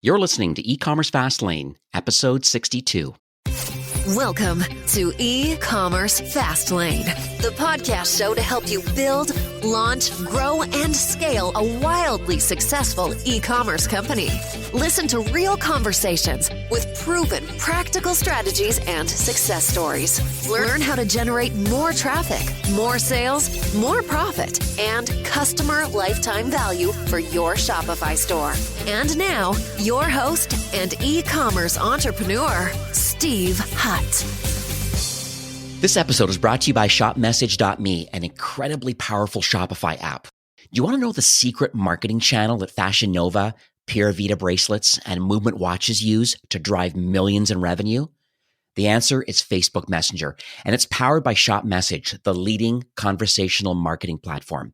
You're listening to eCommerce Fastlane, episode 62. Welcome to eCommerce Fastlane, the podcast show to help you build, launch, grow, and scale a wildly successful e-commerce company. Listen to real conversations with proven practical strategies and success stories. Learn how to generate more traffic, more sales, more profit, and customer lifetime value for your Shopify store. And now, your host and e-commerce entrepreneur, Steve Hutt. This episode is brought to you by ShopMessage.me, an incredibly powerful Shopify app. Do you want to know the secret marketing channel that Fashion Nova, Puravida Bracelets, and Movement Watches use to drive millions in revenue? The answer is Facebook Messenger, and it's powered by ShopMessage, the leading conversational marketing platform.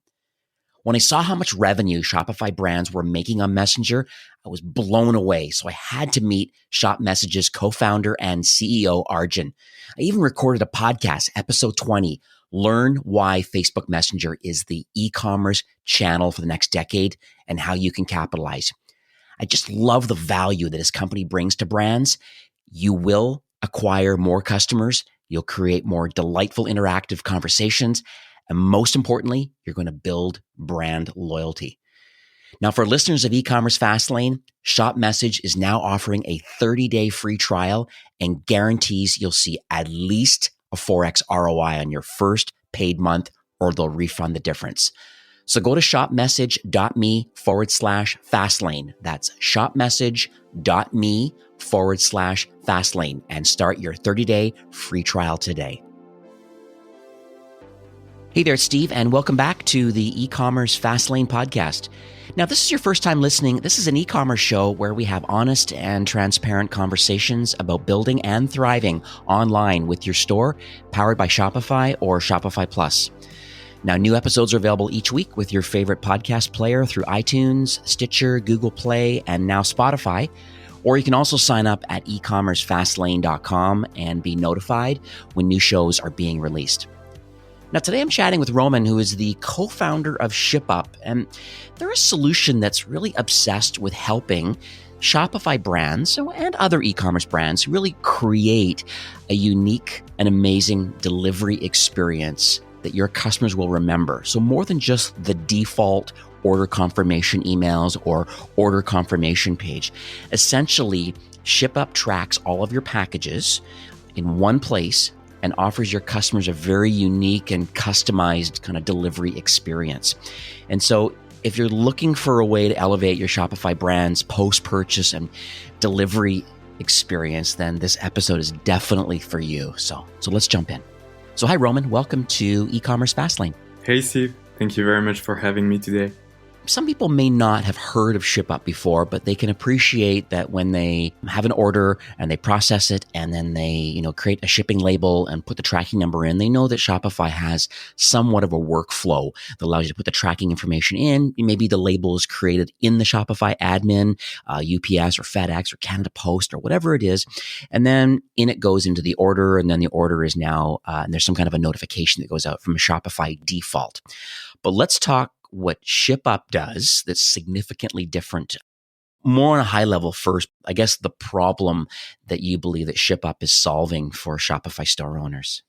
When I saw how much revenue Shopify brands were making on Messenger, I was blown away. So I had to meet ShopMessage's co-founder and CEO, Arjun. I even recorded a podcast, episode 20, Learn Why Facebook Messenger is the e-commerce channel for the next decade and how you can capitalize. I just love the value that his company brings to brands. You will acquire more customers. You'll create more delightful interactive conversations. And most importantly, you're going to build brand loyalty. Now, for listeners of eCommerce Fastlane, ShopMessage is now offering a 30-day free trial and guarantees you'll see at least a 4x ROI on your first paid month, or they'll refund the difference. So go to shopmessage.me/Fastlane. That's shopmessage.me/Fastlane and start your 30-day free trial today. Hey there, it's Steve, and welcome back to the eCommerce Fastlane podcast. Now, this is your first time listening. This is an e-commerce show where we have honest and transparent conversations about building and thriving online with your store, powered by Shopify or Shopify Plus. Now, new episodes are available each week with your favorite podcast player through iTunes, Stitcher, Google Play, and now Spotify. Or you can also sign up at ecommercefastlane.com and be notified when new shows are being released. Now, today I'm chatting with Roman, who is the co-founder of Shipup, and they're a solution that's really obsessed with helping Shopify brands and other e-commerce brands really create a unique and amazing delivery experience that your customers will remember. So more than just the default order confirmation emails or order confirmation page. Essentially, Shipup tracks all of your packages in one place and offers your customers a very unique and customized kind of delivery experience. And so if you're looking for a way to elevate your Shopify brand's post-purchase and delivery experience, then this episode is definitely for you. So let's jump in. So hi, Roman. Welcome to eCommerce Fastlane. Hey, Steve. Thank you very much for having me today. Some people may not have heard of Shipup before, but they can appreciate that when they have an order and they process it and then they, create a shipping label and put the tracking number in, they know that Shopify has somewhat of a workflow that allows you to put the tracking information in. Maybe the label is created in the Shopify admin, UPS or FedEx or Canada Post or whatever it is. And then in it goes into the order, and then the order is now, and there's some kind of a notification that goes out from a Shopify default. But let's talk what Shipup does that's significantly different. More on a high level first, I guess the problem that you believe that Shipup is solving for Shopify store owners.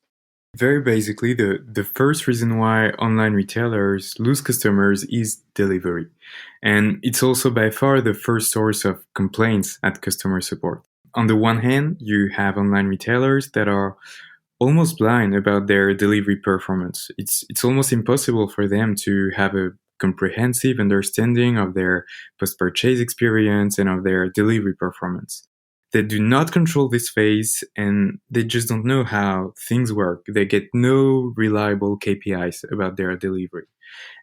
Very basically, the first reason why online retailers lose customers is delivery. And it's also by far the first source of complaints at customer support. On the one hand, you have online retailers that are almost blind about their delivery performance. It's almost impossible for them to have a comprehensive understanding of their post-purchase experience and of their delivery performance. They do not control this phase, and they just don't know how things work. They get no reliable KPIs about their delivery.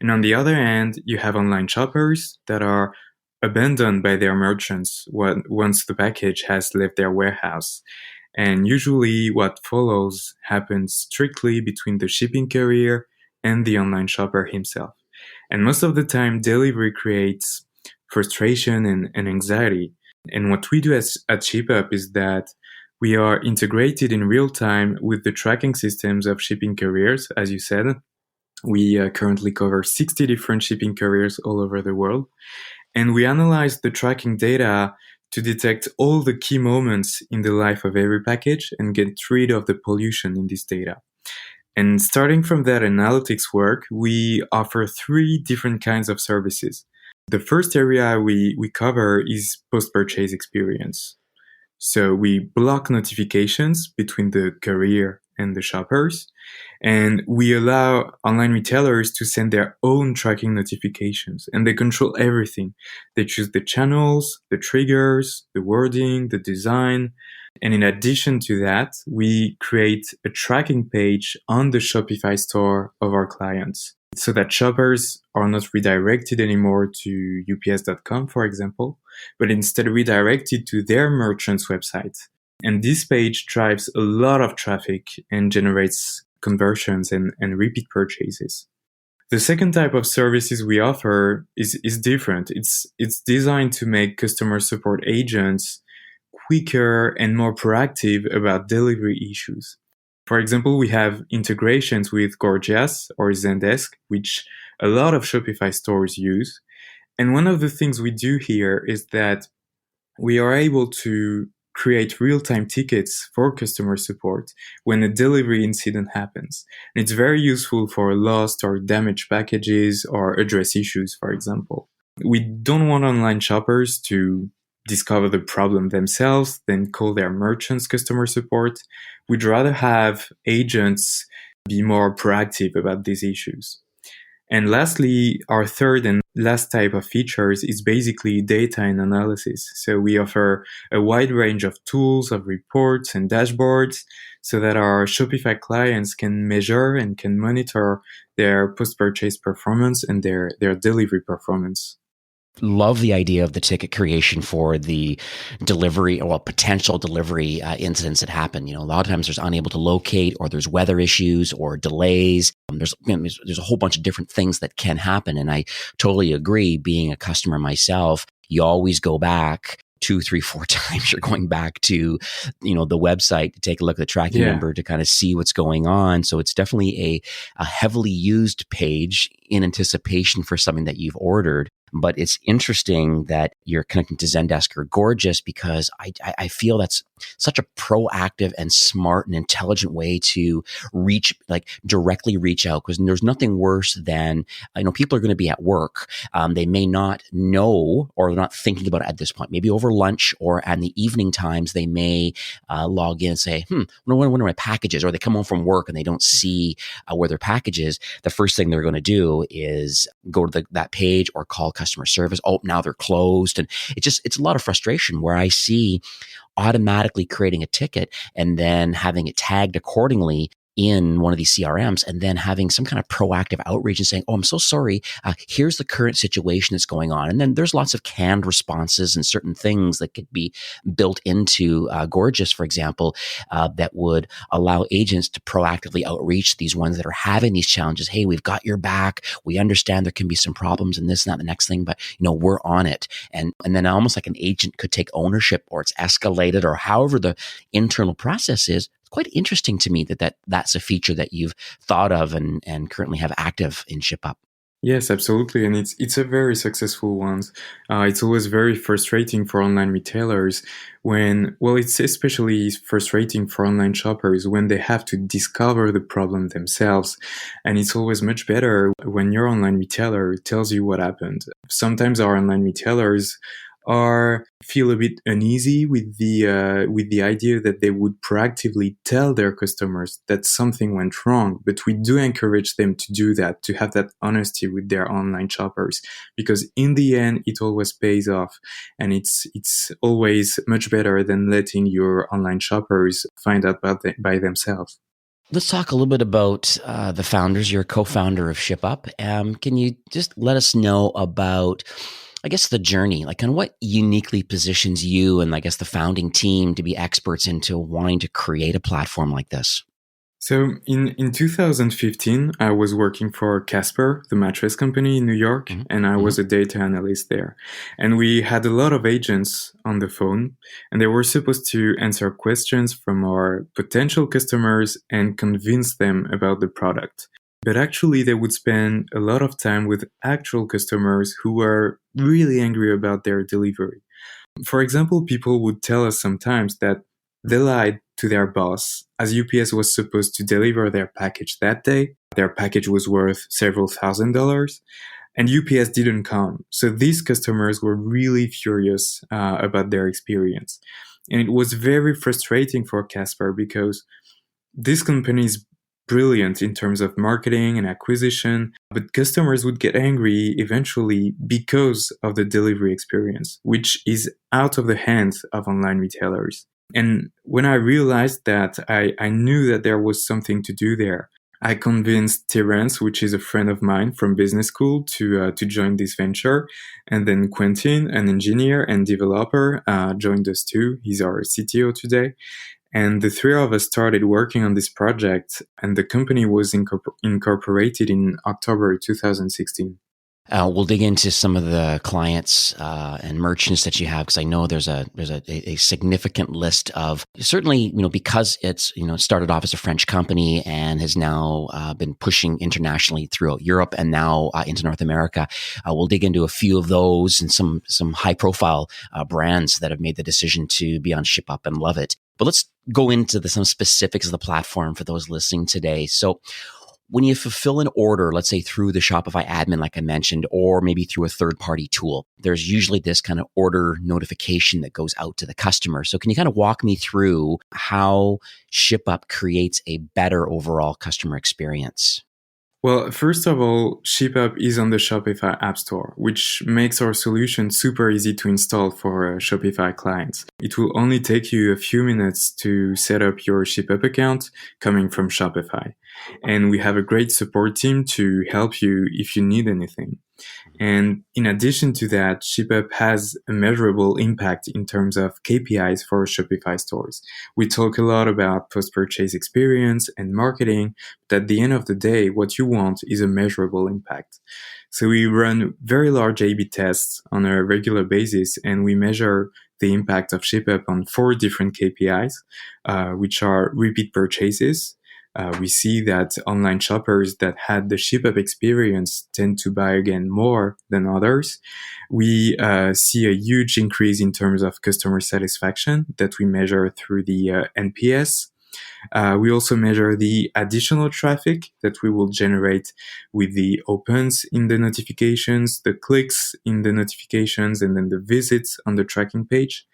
And on the other hand, you have online shoppers that are abandoned by their merchants once the package has left their warehouse. And usually what follows happens strictly between the shipping carrier and the online shopper himself. And most of the time, delivery creates frustration and anxiety. And what we do at Shipup is that we are integrated in real time with the tracking systems of shipping carriers, as you said. We currently cover 60 different shipping carriers all over the world. And we analyze the tracking data to detect all the key moments in the life of every package and get rid of the pollution in this data. And starting from that analytics work, we offer three different kinds of services. The first area we cover is post-purchase experience. So we block notifications between the courier and the shoppers, and we allow online retailers to send their own tracking notifications, and they control everything. They choose the channels, the triggers, the wording, the design. And in addition to that, we create a tracking page on the Shopify store of our clients so that shoppers are not redirected anymore to ups.com, for example, but instead redirected to their merchant's website. And this page drives a lot of traffic and generates conversions and repeat purchases. The second type of services we offer is different. It's designed to make customer support agents quicker and more proactive about delivery issues. For example, we have integrations with Gorgias or Zendesk, which a lot of Shopify stores use. And one of the things we do here is that we are able to create real-time tickets for customer support when a delivery incident happens. And it's very useful for lost or damaged packages or address issues, for example. We don't want online shoppers to discover the problem themselves, then call their merchants customer support. We'd rather have agents be more proactive about these issues. And lastly, our third and last type of features is basically data and analysis. So we offer a wide range of tools, of reports and dashboards so that our Shopify clients can measure and can monitor their post-purchase performance and their delivery performance. Love the idea of the ticket creation for the delivery or potential delivery incidents that happen. A lot of times there's unable to locate, or there's weather issues or delays. There's a whole bunch of different things that can happen. And I totally agree. Being a customer myself, you always go back 2, 3, 4 times. You're going back to, the website to take a look at the tracking number to kind of see what's going on. So it's definitely a heavily used page in anticipation for something that you've ordered. But it's interesting that you're connecting to Zendesk or Gorgias, because I feel that's such a proactive and smart and intelligent way to directly reach out, because there's nothing worse than, people are going to be at work. They may not know, or they're not thinking about it at this point. Maybe over lunch or at the evening times, they may log in and say, I wonder where my package is, or they come home from work and they don't see where their package is. The first thing they're going to do is go to that page or call customer service. Oh, now they're closed. And it's a lot of frustration where I see automatically creating a ticket and then having it tagged accordingly in one of these CRMs, and then having some kind of proactive outreach and saying, oh, I'm so sorry. Here's the current situation that's going on. And then there's lots of canned responses and certain things that could be built into Gorgias, for example, that would allow agents to proactively outreach these ones that are having these challenges. Hey, we've got your back. We understand there can be some problems and this and that, the next thing, but we're on it. And then almost like an agent could take ownership, or it's escalated, or however the internal process is. Quite interesting to me that's a feature that you've thought of and currently have active in Shipup. Yes, absolutely. And it's a very successful one. It's always very frustrating for online retailers it's especially frustrating for online shoppers when they have to discover the problem themselves. And it's always much better when your online retailer tells you what happened. Sometimes our online retailers feel a bit uneasy with the idea that they would proactively tell their customers that something went wrong. But we do encourage them to do that, to have that honesty with their online shoppers, because in the end, it always pays off. And it's always much better than letting your online shoppers find out by themselves. Let's talk a little bit about the founders. You're a co-founder of Shipup. Can you just let us know about, I guess, the journey, like, and what uniquely positions you and I guess the founding team to be experts into wanting to create a platform like this? So in 2015, I was working for Casper, the mattress company in New York, and I was a data analyst there. And we had a lot of agents on the phone, and they were supposed to answer questions from our potential customers and convince them about the product. But actually, they would spend a lot of time with actual customers who were really angry about their delivery. For example, people would tell us sometimes that they lied to their boss as UPS was supposed to deliver their package that day. Their package was worth several $1,000s and UPS didn't come. So these customers were really furious about their experience. And it was very frustrating for Casper because this company is brilliant in terms of marketing and acquisition, but customers would get angry eventually because of the delivery experience, which is out of the hands of online retailers. And when I realized that, I knew that there was something to do there. I convinced Terence, which is a friend of mine from business school, to join this venture. And then Quentin, an engineer and developer, joined us too. He's our CTO today. And the three of us started working on this project, and the company was incorporated in October 2016. We'll dig into some of the clients and merchants that you have, because I know there's a significant list of, certainly, because it's, started off as a French company and has now been pushing internationally throughout Europe and now into North America. We'll dig into a few of those and some high profile brands that have made the decision to be on Shipup and love it. But let's go into some specifics of the platform for those listening today. So when you fulfill an order, let's say through the Shopify admin, like I mentioned, or maybe through a third-party tool, there's usually this kind of order notification that goes out to the customer. So can you kind of walk me through how Shipup creates a better overall customer experience? Well, first of all, Shipup is on the Shopify App Store, which makes our solution super easy to install for Shopify clients. It will only take you a few minutes to set up your Shipup account coming from Shopify. And we have a great support team to help you if you need anything. And in addition to that, Shipup has a measurable impact in terms of KPIs for Shopify stores. We talk a lot about post-purchase experience and marketing, but at the end of the day, what you want is a measurable impact. So we run very large A/B tests on a regular basis, and we measure the impact of Shipup on 4 different KPIs, which are repeat purchases. We see that online shoppers that had the Shipup experience tend to buy again more than others. We see a huge increase in terms of customer satisfaction that we measure through the NPS. We also measure the additional traffic that we will generate with the opens in the notifications, the clicks in the notifications, and then the visits on the tracking page.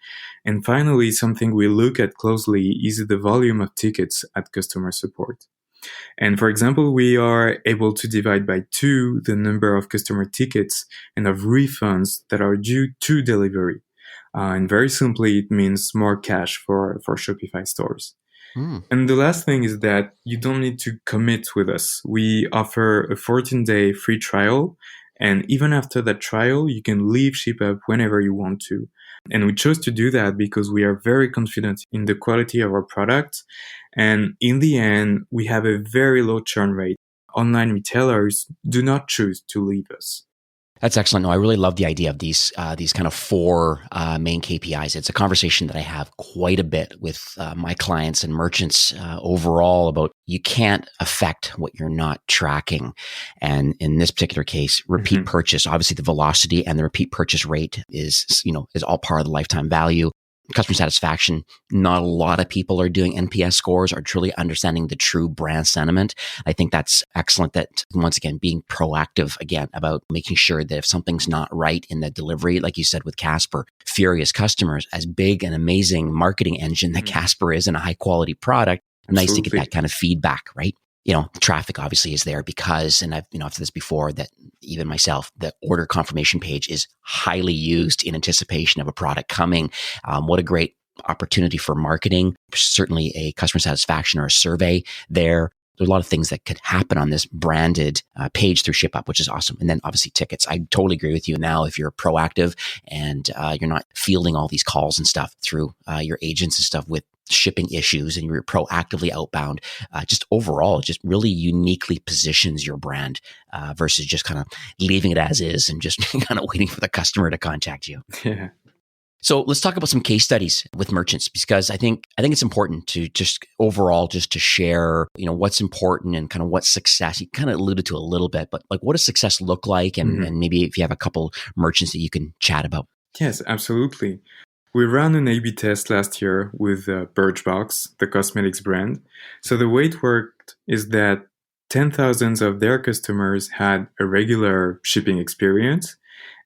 And finally, something we look at closely is the volume of tickets at customer support. And for example, we are able to divide by 2 the number of customer tickets and of refunds that are due to delivery. And very simply, it means more cash for Shopify stores. And the last thing is that you don't need to commit with us. We offer a 14-day free trial. And even after that trial, you can leave Shipup whenever you want to. And we chose to do that because we are very confident in the quality of our product. And in the end, we have a very low churn rate. Online retailers do not choose to leave us. That's excellent. No, I really love the idea of these kind of 4 main KPIs. It's a conversation that I have quite a bit with my clients and merchants overall about you can't affect what you're not tracking. And in this particular case, repeat purchase, obviously the velocity and the repeat purchase rate is all part of the lifetime value. Customer satisfaction, not a lot of people are doing NPS scores or truly understanding the true brand sentiment. I think that's excellent that, once again, being proactive again about making sure that if something's not right in the delivery, like you said with Casper, furious customers, as big and amazing marketing engine that Casper is and a high quality product, Absolutely. Nice to get that kind of feedback, right? Traffic obviously is there because, and I've said this before, that even myself, the order confirmation page is highly used in anticipation of a product coming. What a great opportunity for marketing. Certainly a customer satisfaction or a survey there. There's a lot of things that could happen on this branded page through Shipup, which is awesome. And then obviously tickets. I totally agree with you now. If you're proactive and you're not fielding all these calls and stuff through your agents and stuff with shipping issues and you're proactively outbound, just overall, it just really uniquely positions your brand versus just kind of leaving it as is and just kind of waiting for the customer to contact you. Yeah. So let's talk about some case studies with merchants, because I think it's important to just overall just to share, what's important and kind of what success. You kind of alluded to a little bit, but like what does success look like? And maybe if you have a couple merchants that you can chat about. Yes, absolutely. We ran an A/B test last year with Birchbox, the cosmetics brand. So the way it worked is that 10,000 of their customers had a regular shipping experience,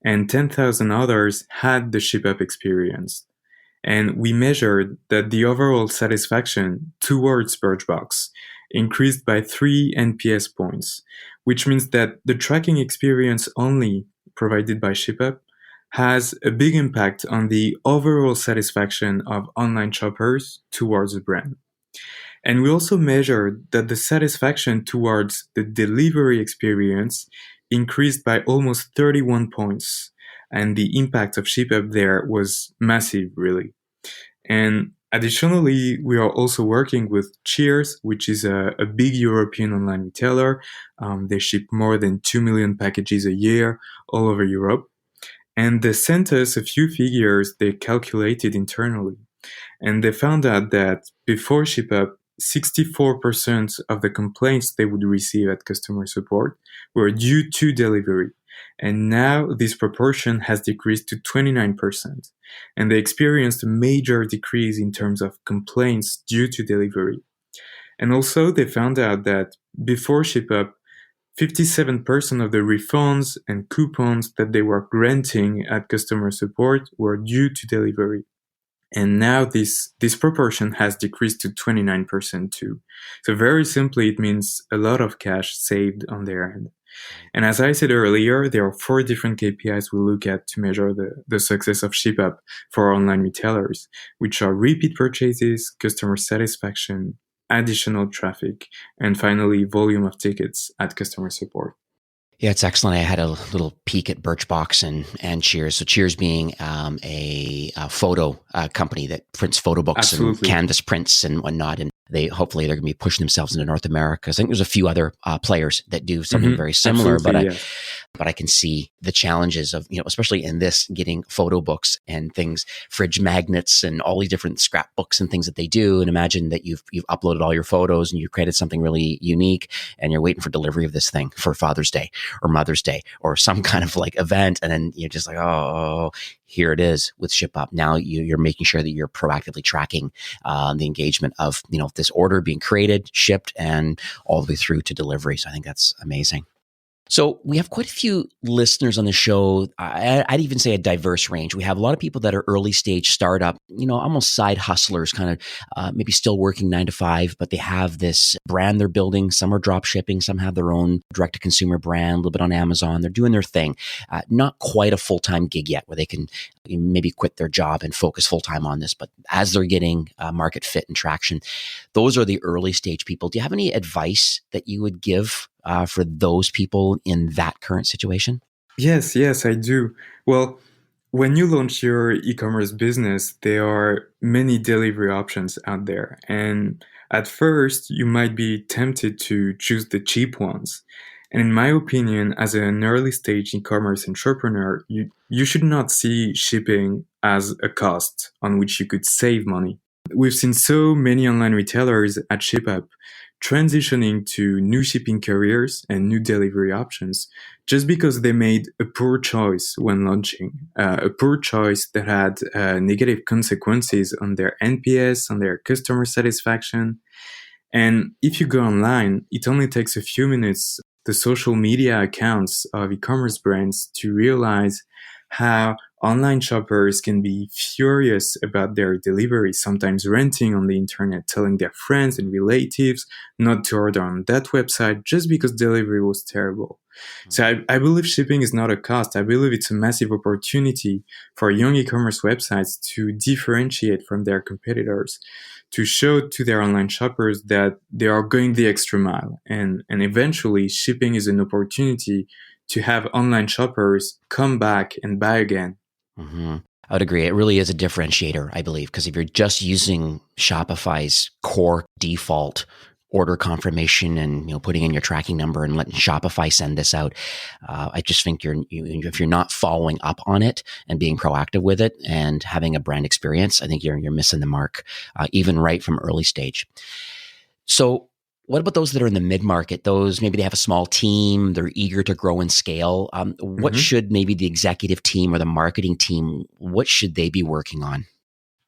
and 10,000 others had the Shipup experience. And we measured that the overall satisfaction towards Birchbox increased by 3 NPS points, which means that the tracking experience only provided by Shipup has a big impact on the overall satisfaction of online shoppers towards the brand. And we also measured that the satisfaction towards the delivery experience increased by almost 31 points. And the impact of Shipup there was massive, really. And additionally, we are also working with Cheers, which is a big European online retailer. They ship more than 2 million packages a year all over Europe. And they sent us a few figures they calculated internally. And they found out that before Shipup, 64% of the complaints they would receive at customer support were due to delivery. And now this proportion has decreased to 29%. And they experienced a major decrease in terms of complaints due to delivery. And also they found out that before Shipup, 57% of the refunds and coupons that they were granting at customer support were due to delivery. And now this proportion has decreased to 29% too. So very simply, it means a lot of cash saved on their end. And as I said earlier, there are 4 different KPIs we look at to measure the success of Shipup for online retailers, which are repeat purchases, customer satisfaction, additional traffic, and finally, volume of tickets at customer support. Yeah, it's excellent. I had a little peek at Birchbox and Cheers. So Cheers being a photo company that prints photo books and canvas prints and whatnot. And hopefully they're going to be pushing themselves into North America. I think there's a few other players that do something very similar, but I can see the challenges of, especially in this, getting photo books and things, fridge magnets and all these different scrapbooks and things that they do. And imagine that you've uploaded all your photos and you've created something really unique and you're waiting for delivery of this thing for Father's Day or Mother's Day or some kind of like event. And then you're just like, oh, here it is with Shipup. Now you're making sure that you're proactively tracking the engagement of, this order being created, shipped, and all the way through to delivery. So I think that's amazing. So we have quite a few listeners on the show. I'd even say a diverse range. We have a lot of people that are early stage startup, almost side hustlers, kind of maybe still working 9 to 5, but they have this brand they're building. Some are drop shipping. Some have their own direct to consumer brand, a little bit on Amazon. They're doing their thing. Not quite a full-time gig yet where they can maybe quit their job and focus full-time on this. But as they're getting market fit and traction, those are the early stage people. Do you have any advice that you would give for those people in that current situation? Yes, I do. Well, when you launch your e-commerce business, there are many delivery options out there. And at first, you might be tempted to choose the cheap ones. And in my opinion, as an early stage e-commerce entrepreneur, you should not see shipping as a cost on which you could save money. We've seen so many online retailers at Shipup transitioning to new shipping carriers and new delivery options just because they made a poor choice when launching, a poor choice that had negative consequences on their NPS, on their customer satisfaction. And if you go online, it only takes a few minutes, the social media accounts of e-commerce brands, to realize how online shoppers can be furious about their delivery, sometimes ranting on the internet, telling their friends and relatives not to order on that website just because delivery was terrible. So I believe shipping is not a cost. I believe it's a massive opportunity for young e-commerce websites to differentiate from their competitors, to show to their online shoppers that they are going the extra mile. And eventually, shipping is an opportunity to have online shoppers come back and buy again. Mm-hmm. I would agree. It really is a differentiator, I believe, because if you're just using Shopify's core default order confirmation and putting in your tracking number and letting Shopify send this out, I just think if you're not following up on it and being proactive with it and having a brand experience, I think you're missing the mark, even right from early stage. So what about those that are in the mid-market? Those maybe they have a small team, they're eager to grow and scale. What should maybe the executive team or the marketing team, what should they be working on?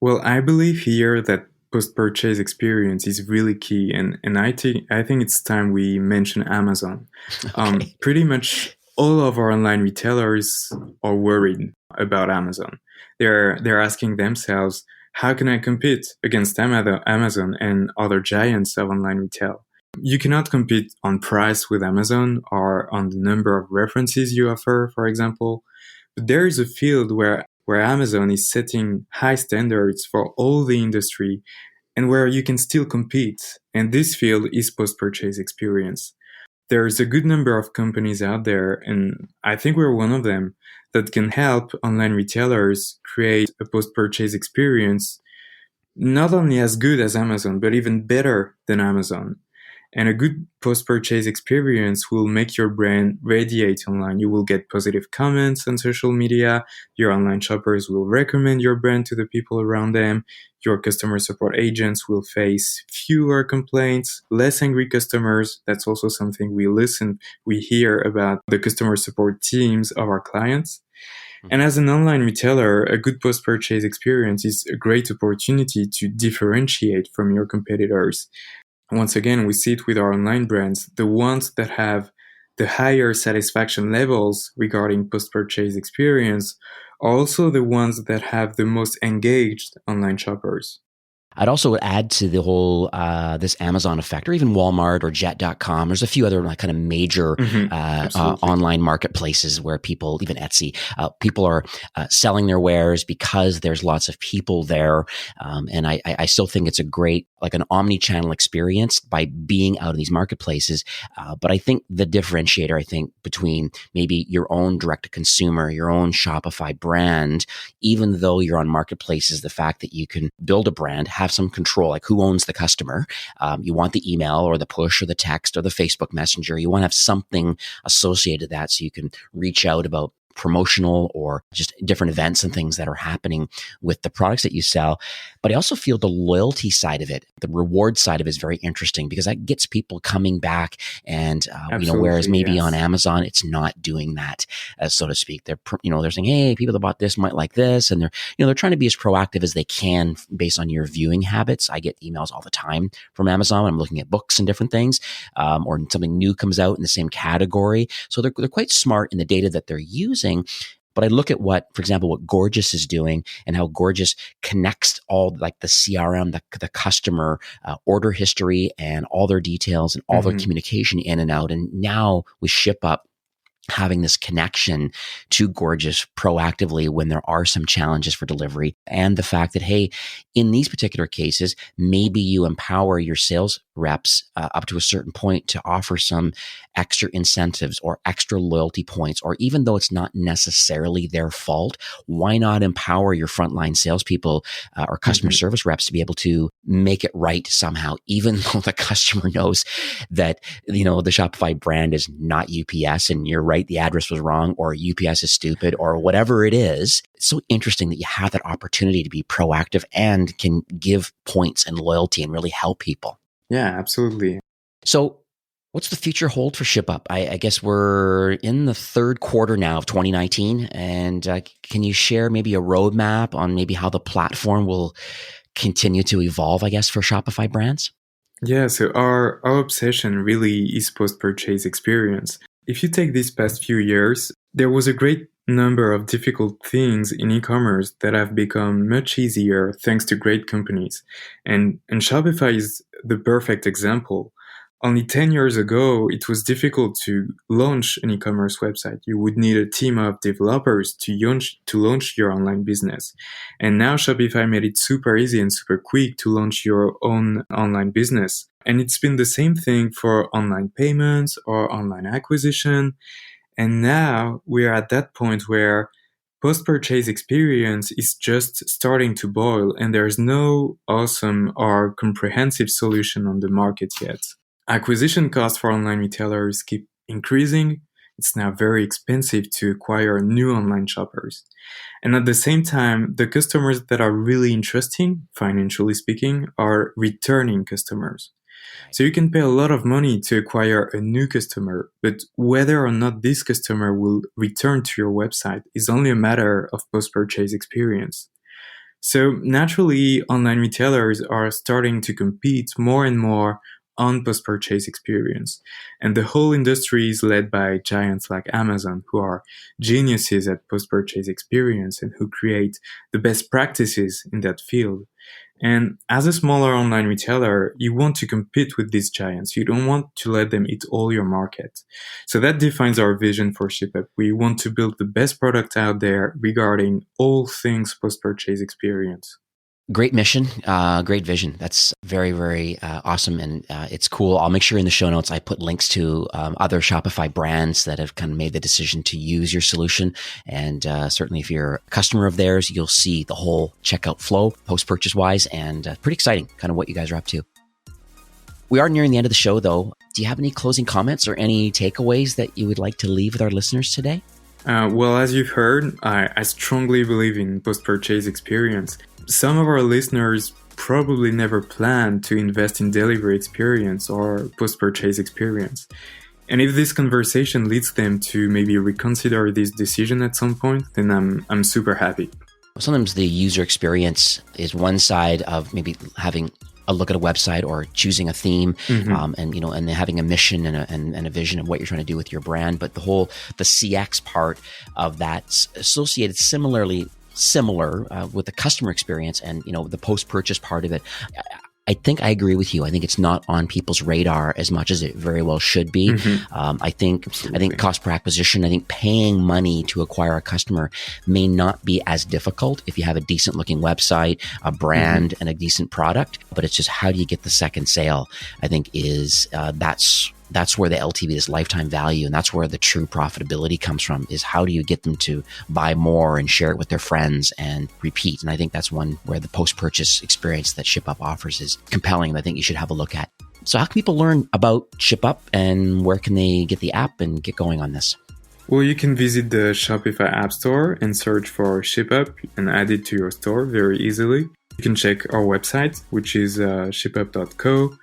Well, I believe here that post-purchase experience is really key, and I think it's time we mention Amazon. Okay. Pretty much all of our online retailers are worried about Amazon. They're asking themselves, how can I compete against Amazon and other giants of online retail? You cannot compete on price with Amazon or on the number of references you offer, for example. But there is a field where Amazon is setting high standards for all the industry and where you can still compete. And this field is post-purchase experience. There's a good number of companies out there, and I think we're one of them, that can help online retailers create a post-purchase experience not only as good as Amazon, but even better than Amazon. And a good post-purchase experience will make your brand radiate online. You will get positive comments on social media. Your online shoppers will recommend your brand to the people around them. Your customer support agents will face fewer complaints, less angry customers. That's also something we hear about the customer support teams of our clients. And as an online retailer, a good post-purchase experience is a great opportunity to differentiate from your competitors. Once again, we see it with our online brands. The ones that have the higher satisfaction levels regarding post-purchase experience are also the ones that have the most engaged online shoppers. I'd also add to the whole this Amazon effect, or even Walmart or Jet.com. There's a few other kind of major online marketplaces where people, even Etsy, people are selling their wares because there's lots of people there. And I still think it's a great, like an omni-channel experience by being out in these marketplaces. But I think the differentiator, between maybe your own direct-to-consumer, your own Shopify brand, even though you're on marketplaces, the fact that you can build a brand, have some control, like who owns the customer. You want the email or the push or the text or the Facebook Messenger. You want to have something associated to that so you can reach out about promotional or just different events and things that are happening with the products that you sell. But I also feel the loyalty side of it, the reward side of it is very interesting because that gets people coming back. And, whereas maybe on Amazon, it's not doing that, so to speak. They're saying, hey, people that bought this might like this. And they're trying to be as proactive as they can based on your viewing habits. I get emails all the time from Amazon when I'm looking at books and different things, or something new comes out in the same category. So they're quite smart in the data that they're using. But I look at for example, what Gorgias is doing and how Gorgias connects all like the CRM, the customer order history and all their details and all their communication in and out. And now with Shipup, having this connection to Gorgias proactively when there are some challenges for delivery, and the fact that, hey, in these particular cases, maybe you empower your sales reps up to a certain point to offer some extra incentives or extra loyalty points, or even though it's not necessarily their fault, why not empower your frontline salespeople or customer service reps to be able to make it right somehow, even though the customer knows that, the Shopify brand is not UPS and you're right, the address was wrong, or UPS is stupid, or whatever it is. It's so interesting that you have that opportunity to be proactive and can give points and loyalty and really help people. Yeah, absolutely. So what's the future hold for Shipup? I guess we're in the third quarter now of 2019. And can you share maybe a roadmap on maybe how the platform will continue to evolve, I guess, for Shopify brands? Yeah, so our obsession really is post-purchase experience. If you take these past few years, there was a great number of difficult things in e-commerce that have become much easier thanks to great companies. And Shopify is the perfect example. Only 10 years ago, it was difficult to launch an e-commerce website. You would need a team of developers to launch your online business. And now Shopify made it super easy and super quick to launch your own online business. And it's been the same thing for online payments or online acquisition. And now we're at that point where post-purchase experience is just starting to boil and there's no awesome or comprehensive solution on the market yet. Acquisition costs for online retailers keep increasing. It's now very expensive to acquire new online shoppers. And at the same time, the customers that are really interesting, financially speaking, are returning customers. So you can pay a lot of money to acquire a new customer, but whether or not this customer will return to your website is only a matter of post-purchase experience. So naturally, online retailers are starting to compete more and more on post-purchase experience. And the whole industry is led by giants like Amazon, who are geniuses at post-purchase experience and who create the best practices in that field. And as a smaller online retailer, you want to compete with these giants. You don't want to let them eat all your market. So that defines our vision for Shipup. We want to build the best product out there regarding all things post-purchase experience. Great mission, great vision. That's very, very awesome, and it's cool. I'll make sure in the show notes I put links to other Shopify brands that have kind of made the decision to use your solution. And certainly if you're a customer of theirs, you'll see the whole checkout flow post-purchase wise, and pretty exciting kind of what you guys are up to. We are nearing the end of the show, though. Do you have any closing comments or any takeaways that you would like to leave with our listeners today? Well, as you've heard, I strongly believe in post-purchase experience. Some of our listeners probably never planned to invest in delivery experience or post-purchase experience. And if this conversation leads them to maybe reconsider this decision at some point, then I'm super happy. Sometimes the user experience is one side of maybe having a look at a website or choosing a theme, and having a mission and a vision of what you're trying to do with your brand. But the CX part of that's associated similar with the customer experience and, the post-purchase part of it. I think I agree with you. I think it's not on people's radar as much as it very well should be. I think cost per acquisition, I think paying money to acquire a customer may not be as difficult if you have a decent looking website, a brand, and a decent product. But it's just how do you get the second sale? I think is that's where the LTV, this lifetime value, and that's where the true profitability comes from, is how do you get them to buy more and share it with their friends and repeat? And I think that's one where the post-purchase experience that Shipup offers is compelling, and I think you should have a look at. So how can people learn about Shipup, and where can they get the app and get going on this? Well, you can visit the Shopify App Store and search for Shipup and add it to your store very easily. You can check our website, which is shipup.co.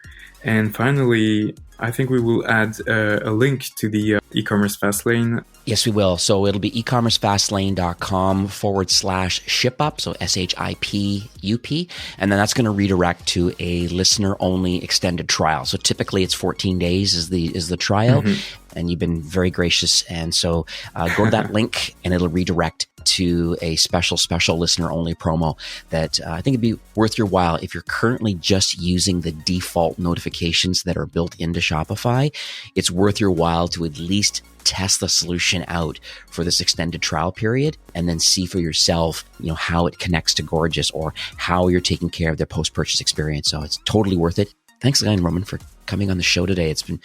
And finally, I think we will add a link to the eCommerce Fastlane. Yes, we will. So it'll be ecommercefastlane.com/shipup, so SHIPUP. And then that's going to redirect to a listener-only extended trial. So typically it's 14 days is the trial. And you've been very gracious. And so go to that link and it'll redirect to a special listener-only promo that I think it'd be worth your while. If you're currently just using the default notifications that are built into Shopify, it's worth your while to at least test the solution out for this extended trial period and then see for yourself, how it connects to Gorgeous or how you're taking care of their post-purchase experience. So it's totally worth it. Thanks again, Roman, for coming on the show today. It's been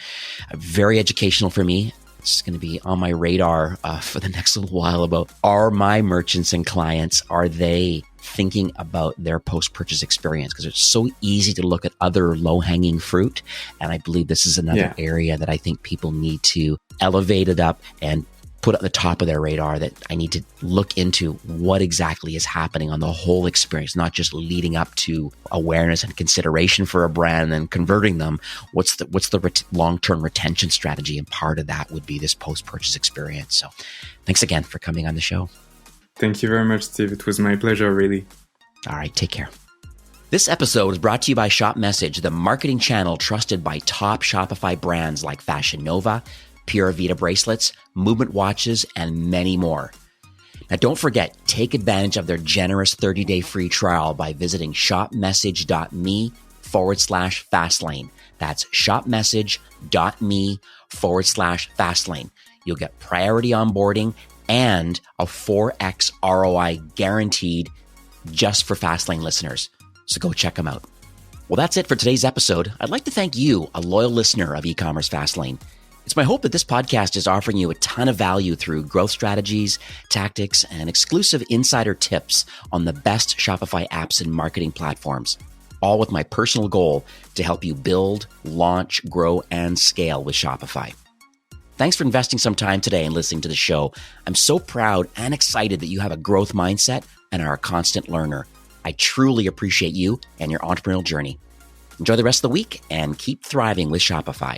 very educational for me. It's going to be on my radar for the next little while about, are my merchants and clients, are they thinking about their post-purchase experience? Because it's so easy to look at other low-hanging fruit. And I believe this is another area that I think people need to elevate it up and put at the top of their radar, that I need to look into what exactly is happening on the whole experience, not just leading up to awareness and consideration for a brand and then converting them. What's the long-term retention strategy? And part of that would be this post-purchase experience. So thanks again for coming on the show. Thank you very much, Steve. It was my pleasure, really. All right, take care. This episode is brought to you by ShopMessage, the marketing channel trusted by top Shopify brands like Fashion Nova, Puravida Bracelets, Movement Watches, and many more. Now, don't forget, take advantage of their generous 30-day free trial by visiting shopmessage.me/Fastlane. That's shopmessage.me/Fastlane. You'll get priority onboarding and a 4x ROI guaranteed just for Fastlane listeners. So go check them out. Well, that's it for today's episode. I'd like to thank you, a loyal listener of eCommerce Fastlane. It's my hope that this podcast is offering you a ton of value through growth strategies, tactics, and exclusive insider tips on the best Shopify apps and marketing platforms, all with my personal goal to help you build, launch, grow, and scale with Shopify. Thanks for investing some time today and listening to the show. I'm so proud and excited that you have a growth mindset and are a constant learner. I truly appreciate you and your entrepreneurial journey. Enjoy the rest of the week and keep thriving with Shopify.